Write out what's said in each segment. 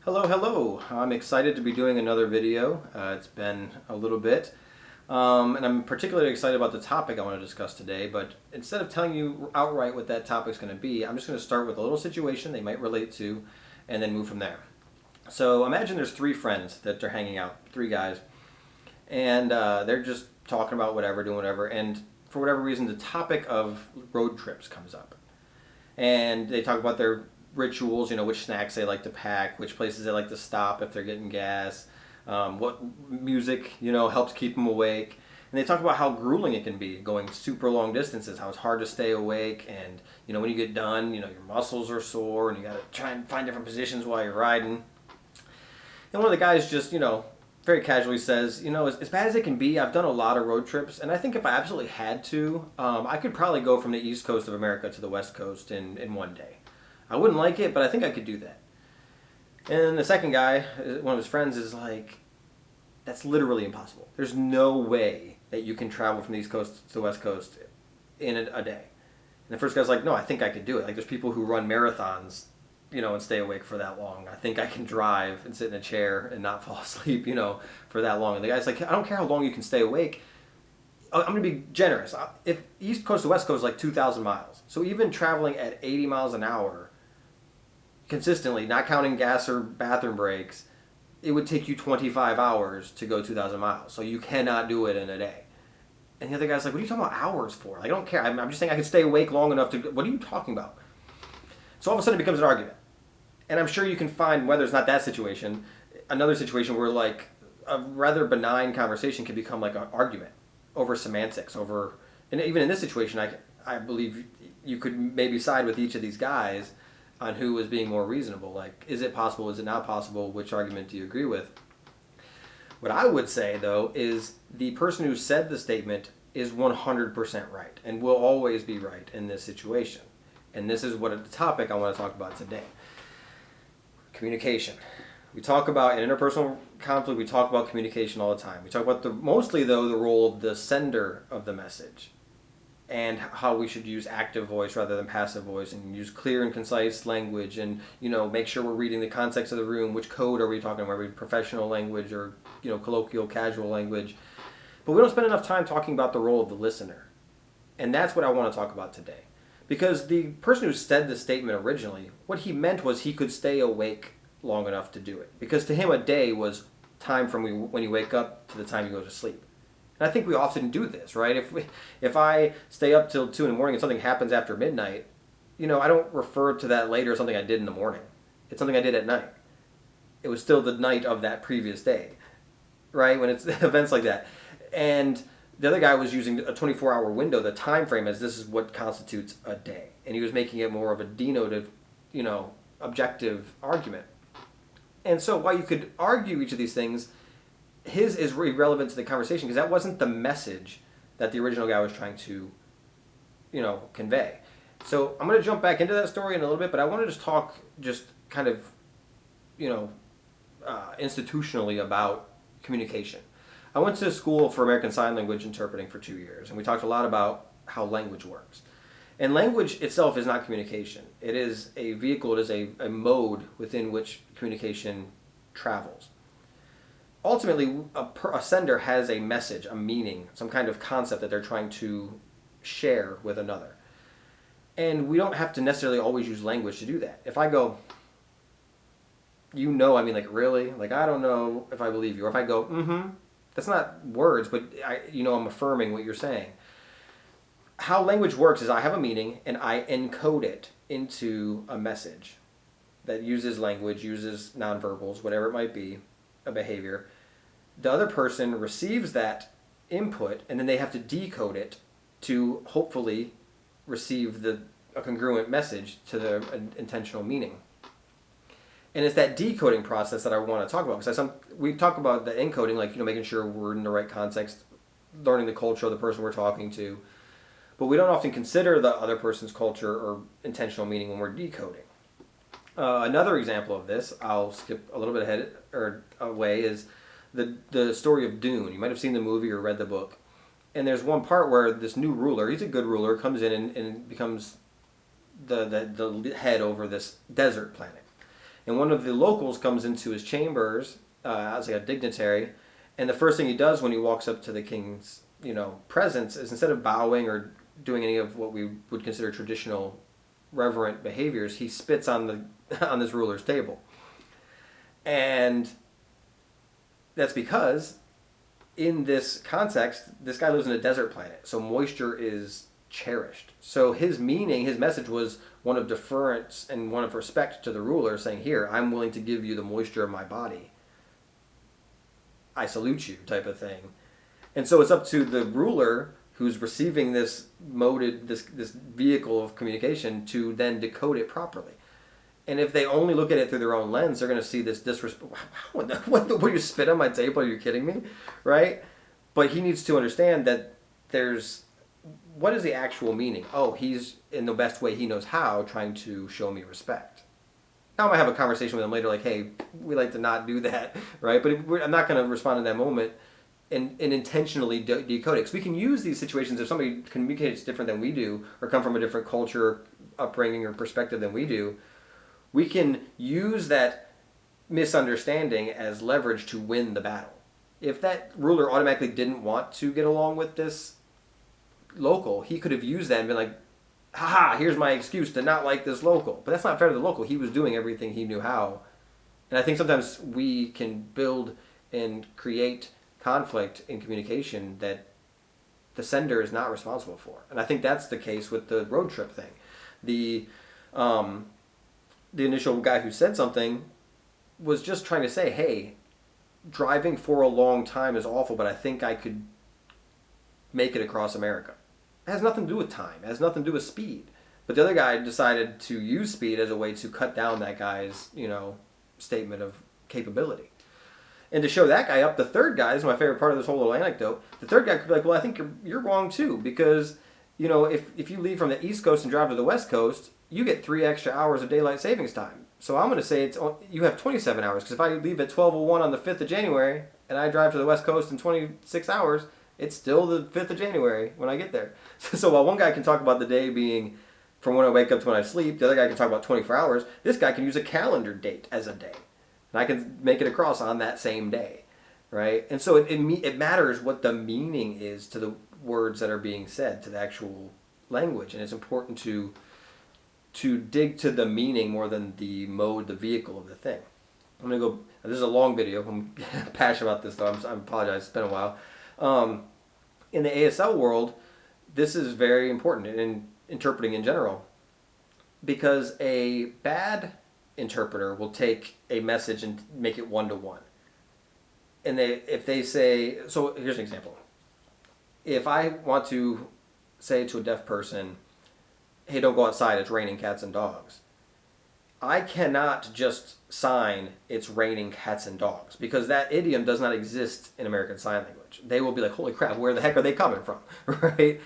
Hello. I'm excited to be doing another video. It's been a little bit, and I'm particularly excited about the topic I want to discuss today. But instead of telling you outright what that topic's going to be, I'm just going to start with a little situation they might relate to, and then move from there. So imagine there's three friends that are hanging out, three guys, and they're just talking about whatever, doing whatever, and for whatever reason, the topic of road trips comes up, and they talk about their rituals, which snacks they like to pack, which places they like to stop if they're getting gas, what music, helps keep them awake. And they talk about how grueling it can be going super long distances, how it's hard to stay awake. And, when you get done, your muscles are sore and you got to try and find different positions while you're riding. And one of the guys just, very casually says, as bad as it can be, I've done a lot of road trips. And I think if I absolutely had to, I could probably go from the East Coast of America to the West Coast in one day. I wouldn't like it, but I think I could do that. And the second guy, one of his friends, is like, that's literally impossible. There's no way that you can travel from the East Coast to the West Coast in a day. And the first guy's like, no, I think I could do it. Like, there's people who run marathons, and stay awake for that long. I think I can drive and sit in a chair and not fall asleep, for that long. And the guy's like, I don't care how long you can stay awake. I'm going to be generous. If East Coast to West Coast is like 2,000 miles. So even traveling at 80 miles an hour consistently, not counting gas or bathroom breaks, it would take you 25 hours to go 2,000 miles. So you cannot do it in a day. And the other guy's like, what are you talking about hours for? Like, I don't care. I'm just saying I can stay awake long enough to... What are you talking about? So all of a sudden it becomes an argument. And I'm sure you can find, whether it's not that situation, another situation where like a rather benign conversation can become like an argument over semantics, and even in this situation, I believe you could maybe side with each of these guys on who was being more reasonable. Like, is it possible? Is it not possible? Which argument do you agree with? What I would say, though, is the person who said the statement is 100% right and will always be right in this situation. And this is what the topic I want to talk about today. Communication. We talk about, in interpersonal conflict, we talk about communication all the time. We talk about mostly, though, the role of the sender of the message, and how we should use active voice rather than passive voice, and use clear and concise language, and make sure we're reading the context of the room. Which code are we talking about? Are we professional language or colloquial, casual language? But we don't spend enough time talking about the role of the listener, and that's what I want to talk about today. Because the person who said the statement originally, what he meant was he could stay awake long enough to do it. Because to him, a day was time from when you wake up to the time you go to sleep. And I think we often do this, right? If I stay up till 2 in the morning and something happens after midnight, I don't refer to that later as something I did in the morning. It's something I did at night. It was still the night of that previous day, right? When it's events like that. And the other guy was using a 24-hour window, the time frame, as this is what constitutes a day. And he was making it more of a denotative, objective argument. And so while you could argue each of these things, his is irrelevant to the conversation because that wasn't the message that the original guy was trying to, convey. So I'm going to jump back into that story in a little bit, but I want to just talk kind of, institutionally about communication. I went to school for American Sign Language interpreting for 2 years, and we talked a lot about how language works. And language itself is not communication. It is a vehicle, it is a mode within which communication travels. Ultimately, a sender has a message, a meaning, some kind of concept that they're trying to share with another. And we don't have to necessarily always use language to do that. If I go, like, really? Like, I don't know if I believe you. Or if I go, that's not words, but I'm affirming what you're saying. How language works is I have a meaning and I encode it into a message that uses language, uses nonverbals, whatever it might be, a behavior. The other person receives that input and then they have to decode it to hopefully receive a congruent message to the intentional meaning. And it's that decoding process that I want to talk about. Because we talk about the encoding, like, making sure we're in the right context, learning the culture of the person we're talking to. But we don't often consider the other person's culture or intentional meaning when we're decoding. Another example of this, I'll skip a little bit ahead or away, is the story of Dune. You might have seen the movie or read the book. And there's one part where this new ruler, he's a good ruler, comes in and becomes the head over this desert planet. And one of the locals comes into his chambers as like a dignitary, and the first thing he does when he walks up to the king's presence is, instead of bowing or doing any of what we would consider traditional reverent behaviors, he spits on the on this ruler's table. And that's because in this context, this guy lives in a desert planet, so moisture is cherished. So his meaning, his message was one of deference and one of respect to the ruler, saying, here, I'm willing to give you the moisture of my body. I salute you, type of thing. And so it's up to the ruler who's receiving this this vehicle of communication to then decode it properly. And if they only look at it through their own lens, they're going to see this disrespect. What you spit on my table? Are you kidding me? Right? But he needs to understand that what is the actual meaning? Oh, he's, in the best way he knows how, trying to show me respect. Now I might have a conversation with him later, like, hey, we like to not do that, right? But I'm not going to respond in that moment and intentionally decode it. Because we can use these situations if somebody communicates different than we do, or come from a different culture, upbringing, or perspective than we do. We can use that misunderstanding as leverage to win the battle. If that ruler automatically didn't want to get along with this local, he could have used that and been like, haha, here's my excuse to not like this local. But that's not fair to the local. He was doing everything he knew how. And I think sometimes we can build and create conflict in communication that the sender is not responsible for. And I think that's the case with the road trip thing. The initial guy who said something was just trying to say, hey, driving for a long time is awful, but I think I could make it across America. It has nothing to do with time. It has nothing to do with speed. But the other guy decided to use speed as a way to cut down that guy's, statement of capability. And to show that guy up, the third guy, this is my favorite part of this whole little anecdote, the third guy could be like, well, I think you're wrong too, because, if you leave from the East Coast and drive to the West Coast, you get 3 extra hours of daylight savings time. So I'm going to say you have 27 hours, because if I leave at 12:01 on the 5th of January and I drive to the West Coast in 26 hours, it's still the 5th of January when I get there. So while one guy can talk about the day being from when I wake up to when I sleep, the other guy can talk about 24 hours, this guy can use a calendar date as a day. And I can make it across on that same day, right? And so it matters what the meaning is to the words that are being said, to the actual language. And it's important to dig to the meaning more than the mode, the vehicle of the thing. I'm going to go, this is a long video. I'm passionate about this though. I apologize, it's been a while. In the ASL world, this is very important in interpreting in general, because a bad interpreter will take a message and make it one-to-one. And if they say, so here's an example. If I want to say to a deaf person, hey, don't go outside, it's raining cats and dogs, I cannot just sign it's raining cats and dogs, because that idiom does not exist in American Sign Language. They will be like, holy crap, where the heck are they coming from, right?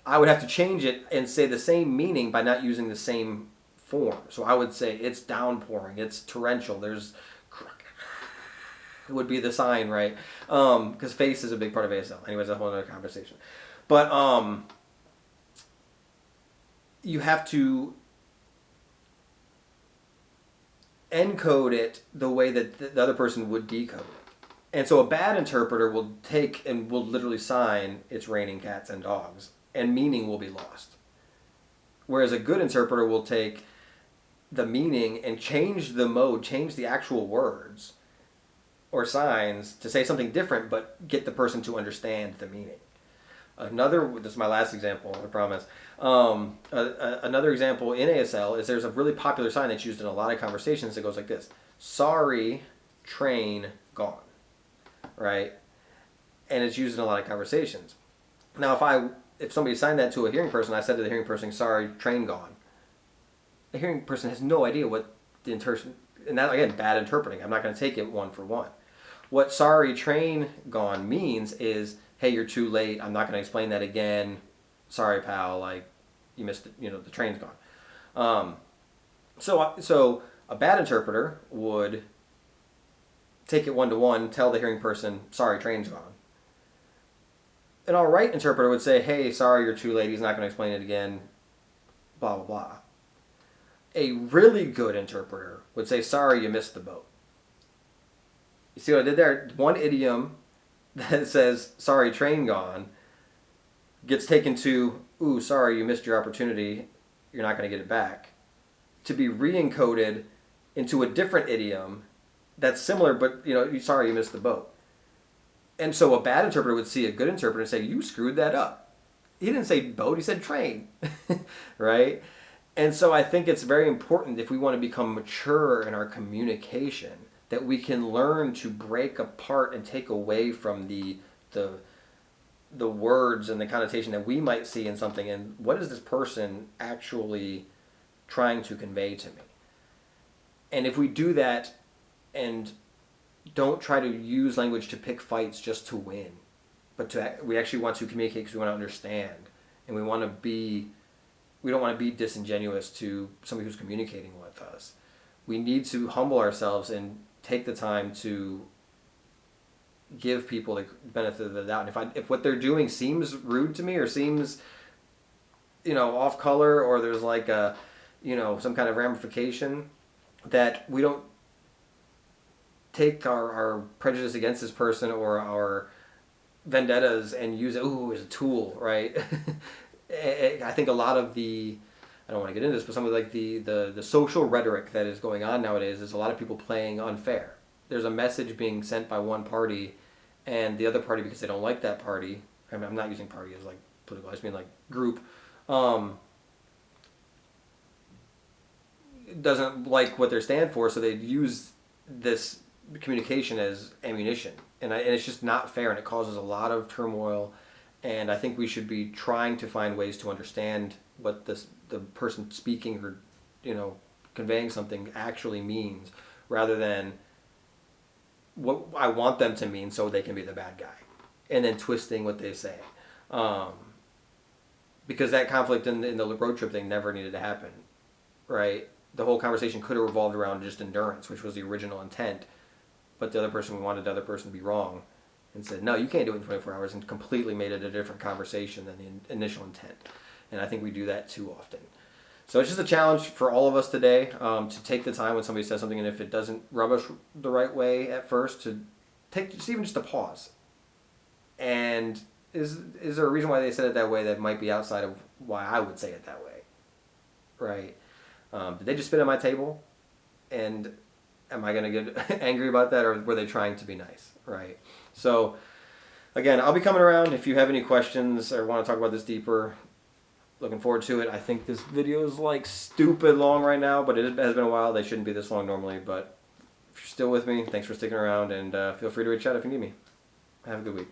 I would have to change it and say the same meaning by not using the same form. So I would say it's downpouring, it's torrential, it would be the sign, right? Because face is a big part of ASL. Anyways, that's a whole other conversation. But you have to encode it the way that the other person would decode it. And so a bad interpreter will take and will literally sign it's raining cats and dogs, and meaning will be lost. Whereas a good interpreter will take the meaning and change the mode, change the actual words or signs to say something different, but get the person to understand the meaning. This is my last example, I promise. Another example in ASL is there's a really popular sign that's used in a lot of conversations that goes like this: sorry, train gone, right? And it's used in a lot of conversations. Now, if somebody signed that to a hearing person, I said to the hearing person, sorry, train gone, the hearing person has no idea what the interpretation, and that, again, bad interpreting. I'm not going to take it one for one. What sorry, train gone means is, hey, you're too late. I'm not going to explain that again. Sorry, pal. Like, you missed it. The train's gone. So a bad interpreter would take it one-to-one, tell the hearing person, sorry, train's gone. An all right interpreter would say, hey, sorry, you're too late. He's not going to explain it again. Blah, blah, blah. A really good interpreter would say, sorry, you missed the boat. You see what I did there? One idiom that says, sorry, train gone, gets taken to, ooh, sorry, you missed your opportunity, you're not going to get it back, to be re-encoded into a different idiom that's similar, but, sorry, you missed the boat. And so a bad interpreter would see a good interpreter and say, you screwed that up. He didn't say boat, he said train, right? And so I think it's very important, if we want to become mature in our communication, that we can learn to break apart and take away from the words and the connotation that we might see in something, and what is this person actually trying to convey to me. And if we do that and don't try to use language to pick fights just to win, but we actually want to communicate because we want to understand, and we don't want to be disingenuous to somebody who's communicating with us. We need to humble ourselves and take the time to give people the benefit of the doubt. And if what they're doing seems rude to me, or seems, off color, or there's like a, some kind of ramification, that we don't take our prejudice against this person or our vendettas and use it as a tool, right? I think a lot of I don't want to get into this, but some of the social rhetoric that is going on nowadays is a lot of people playing unfair. There's a message being sent by one party, and the other party, because they don't like that party, I'm not using party as like political, I just mean like group, doesn't like what they stand for, so they use this communication as ammunition. And it's just not fair, and it causes a lot of turmoil. And I think we should be trying to find ways to understand what the person speaking or conveying something actually means, rather than what I want them to mean so they can be the bad guy, and then twisting what they say. Because that conflict in the road trip thing never needed to happen, right? The whole conversation could have revolved around just endurance, which was the original intent, but the other person wanted the other person to be wrong and said, no, you can't do it in 24 hours, and completely made it a different conversation than the initial intent. And I think we do that too often. So it's just a challenge for all of us today, to take the time when somebody says something, and if it doesn't rub us the right way at first, to take even just a pause. And is there a reason why they said it that way that might be outside of why I would say it that way, right? Did they just spit on my table? And am I going to get angry about that, or were they trying to be nice, right? So, again, I'll be coming around. If you have any questions or want to talk about this deeper, looking forward to it. I think this video is like stupid long right now, but it has been a while. They shouldn't be this long normally, but if you're still with me, thanks for sticking around, and feel free to reach out if you need me. Have a good week.